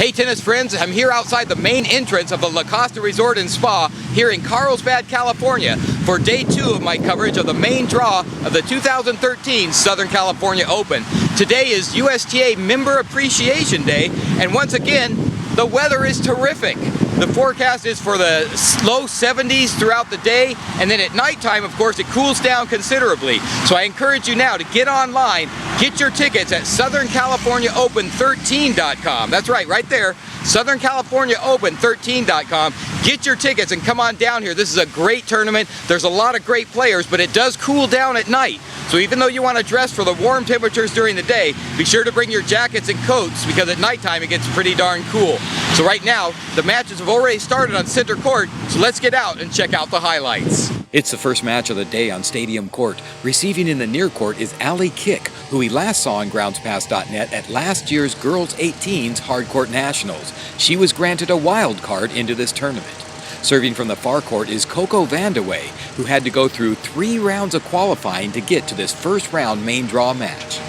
Hey tennis friends, I'm here outside the main entrance of the La Costa Resort and Spa here in Carlsbad, California for day 2 of my coverage of the main draw of the 2013 Southern California Open. Today is USTA Member Appreciation Day, and once again, the weather is terrific. The forecast is for the low 70s throughout the day, and then at nighttime, of course, it cools down considerably. So I encourage you now to get online, get your tickets at SouthernCaliforniaOpen13.com. That's right there, SouthernCaliforniaOpen13.com. Get your tickets and come on down here. This is a great tournament. There's a lot of great players, but it does cool down at night. So even though you want to dress for the warm temperatures during the day, be sure to bring your jackets and coats because at nighttime it gets pretty darn cool. So right now, the matches have already started on center court, so let's get out and check out the highlights. It's the first match of the day on Stadium Court. Receiving in the near court is Allie Kick, who we last saw on GroundsPass.net at last year's Girls 18's Hardcourt Nationals. She was granted a wild card into this tournament. Serving from the far court is Coco Vandeweghe, who had to go through 3 rounds of qualifying to get to this first round main draw match.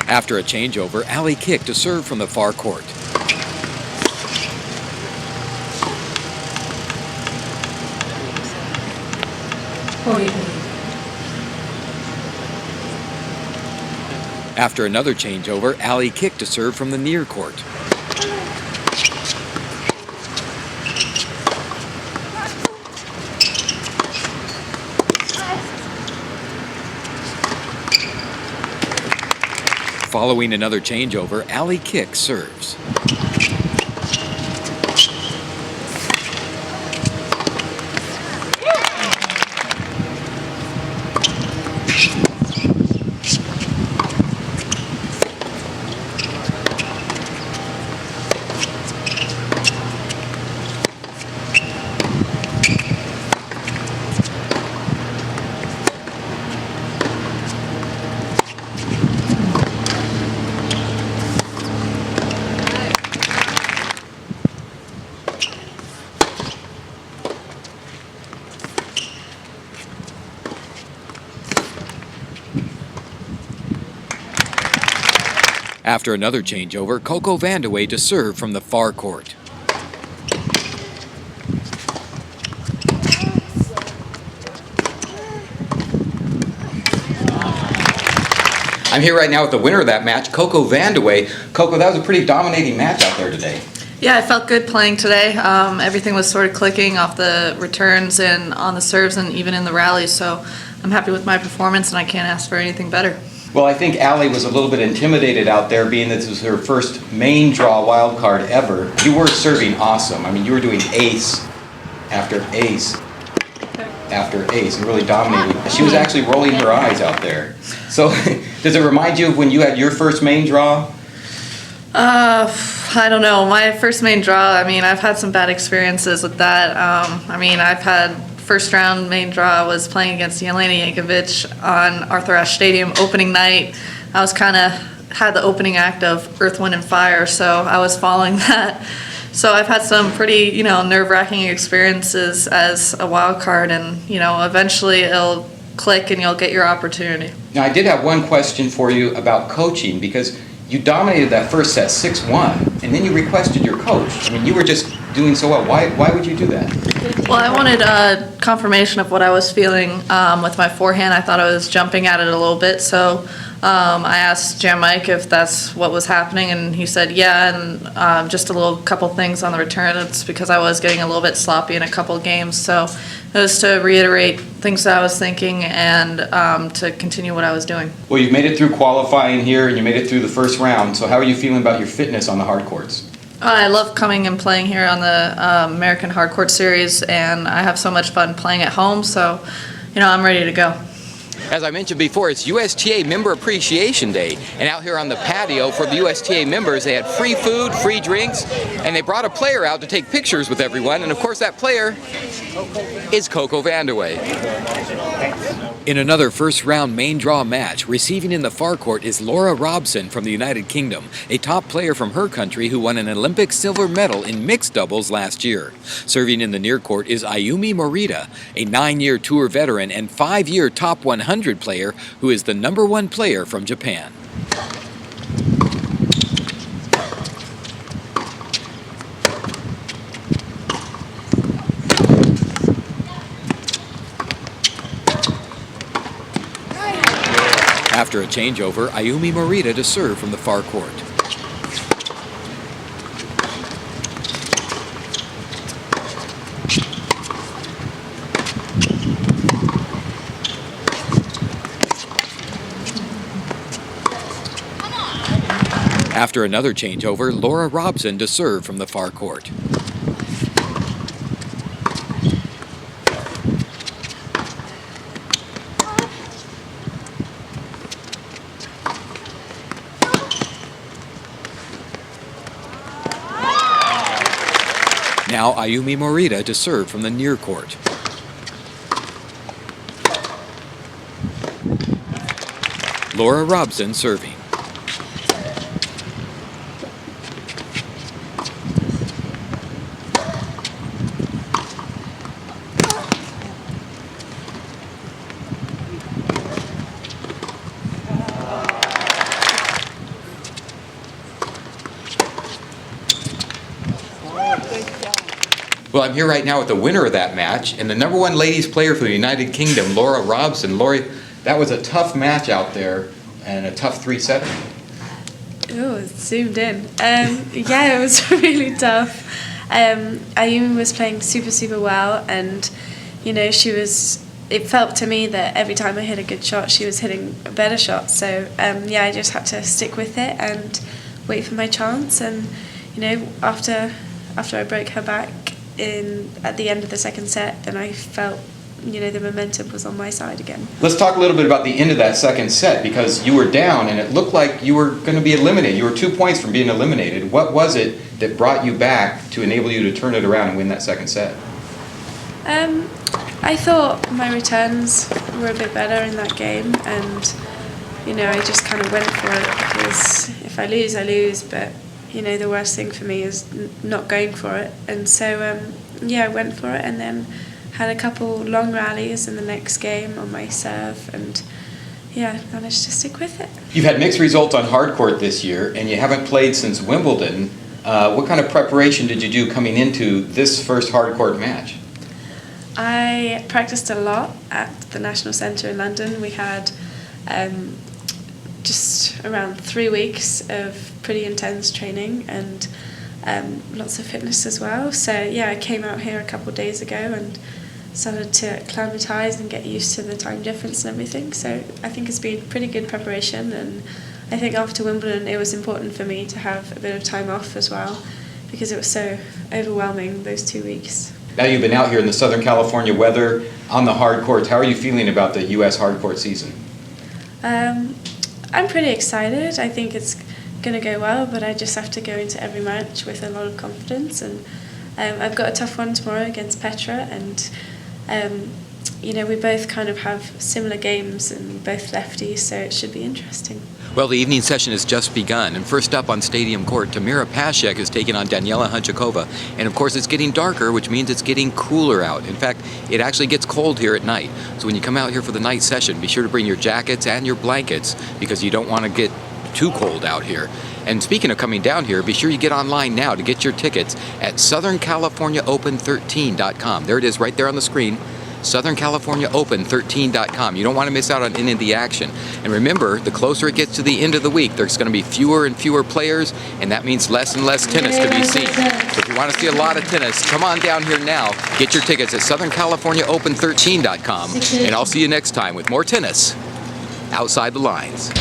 After a changeover, Allie Kick to serve from the far court. After another changeover, Allie Kick to serve from the near court. Following another changeover, Allie Kick serves. After another changeover, Coco Vandeweghe to serve from the far court. I'm here right now with the winner of that match, Coco Vandeweghe. Coco, that was a pretty dominating match out there today. Yeah, I felt good playing today. Everything was sort of clicking off the returns and on the serves and even in the rallies, so I'm happy with my performance and I can't ask for anything better. Well, I think Allie was a little bit intimidated out there, being that this was her first main draw wild card ever. You were serving awesome. I mean, you were doing ace after ace after ace and really dominating. She was actually rolling her eyes out there. So, does it remind you of when you had your first main draw? I don't know. My first main draw, I mean, I've had some bad experiences with that. I mean, I've had first round main draw was playing against Jelena Jankovic on Arthur Ashe Stadium opening night. I was kind of had the opening act of Earth, Wind, and Fire, so I was following that. So I've had some pretty, nerve-wracking experiences as a wild card, and, eventually it'll click and you'll get your opportunity. Now, I did have one question for you about coaching, because you dominated that first set 6-1, and then you requested your coach. I mean, you were just doing so well. Why would you do that? Well, I wanted confirmation of what I was feeling with my forehand. I thought I was jumping at it a little bit, so I asked Jan Mike if that's what was happening, and he said yeah, and just a couple things on the return. It's because I was getting a little bit sloppy in a couple games, so it was to reiterate things that I was thinking and to continue what I was doing. Well, you've made it through qualifying here, and you made it through the first round, so how are you feeling about your fitness on the hard courts? I love coming and playing here on the American Hardcourt Series, and I have so much fun playing at home, so I'm ready to go. As I mentioned before, it's USTA Member Appreciation Day, and out here on the patio for the USTA members, they had free food, free drinks, and they brought a player out to take pictures with everyone, and of course that player is Coco Vandeweghe. In another first-round main draw match, receiving in the far court is Laura Robson from the United Kingdom, a top player from her country who won an Olympic silver medal in mixed doubles last year. Serving in the near court is Ayumi Morita, a 9-year tour veteran and 5-year top 100 player who is the #1 player from Japan. After a changeover, Ayumi Morita to serve from the far court. After another changeover, Laura Robson to serve from the far court. Now Ayumi Morita to serve from the near court. Laura Robson serving. Well, I'm here right now with the winner of that match and the #1 ladies player for the United Kingdom, Laura Robson. Lori, that was a tough match out there and a tough 3-setter. Oh, it zoomed in. Yeah, it was really tough. Ayumi was playing super well, and it felt to me that every time I hit a good shot, she was hitting a better shot. So yeah, I just had to stick with it and wait for my chance. And after I broke her back at the end of the second set, then I felt the momentum was on my side again. Let's talk a little bit about the end of that second set, because you were down and it looked like you were going to be eliminated. You were 2 points from being eliminated. What was it that brought you back to enable you to turn it around and win that second set? I thought my returns were a bit better in that game, and I just kind of went for it, because if I lose, I lose, but the worst thing for me is not going for it. And so yeah, I went for it, and then had a couple long rallies in the next game on my serve, and yeah, managed to stick with it. You've had mixed results on hard court this year, and you haven't played since Wimbledon. What kind of preparation did you do coming into this first hard court match? I practiced a lot at the National Centre in London. We had just around 3 weeks of pretty intense training and lots of fitness as well. So yeah, I came out here a couple of days ago and started to acclimatise and get used to the time difference and everything. So I think it's been pretty good preparation, and I think after Wimbledon it was important for me to have a bit of time off as well, because it was so overwhelming those 2 weeks. Now you've been out here in the Southern California weather on the hard courts. How are you feeling about the U.S. hard court season? I'm pretty excited. I think it's going to go well, but I just have to go into every match with a lot of confidence. And I've got a tough one tomorrow against Petra, and we both kind of have similar games and both lefties, so it should be interesting. Well, the evening session has just begun, and first up on Stadium Court, Tamira Paszek is taking on Daniela Hunchakova. And of course, it's getting darker, which means it's getting cooler out. In fact, it actually gets cold here at night. So when you come out here for the night session, be sure to bring your jackets and your blankets, because you don't want to get too cold out here. And speaking of coming down here, be sure you get online now to get your tickets at SouthernCaliforniaOpen13.com. There it is right there on the screen. SouthernCaliforniaOpen13.com. You don't want to miss out on any of the action. And remember, the closer it gets to the end of the week, there's going to be fewer and fewer players, and that means less and less tennis to be seen. So if you want to see a lot of tennis, come on down here now. Get your tickets at SouthernCaliforniaOpen13.com. And I'll see you next time with more tennis outside the lines.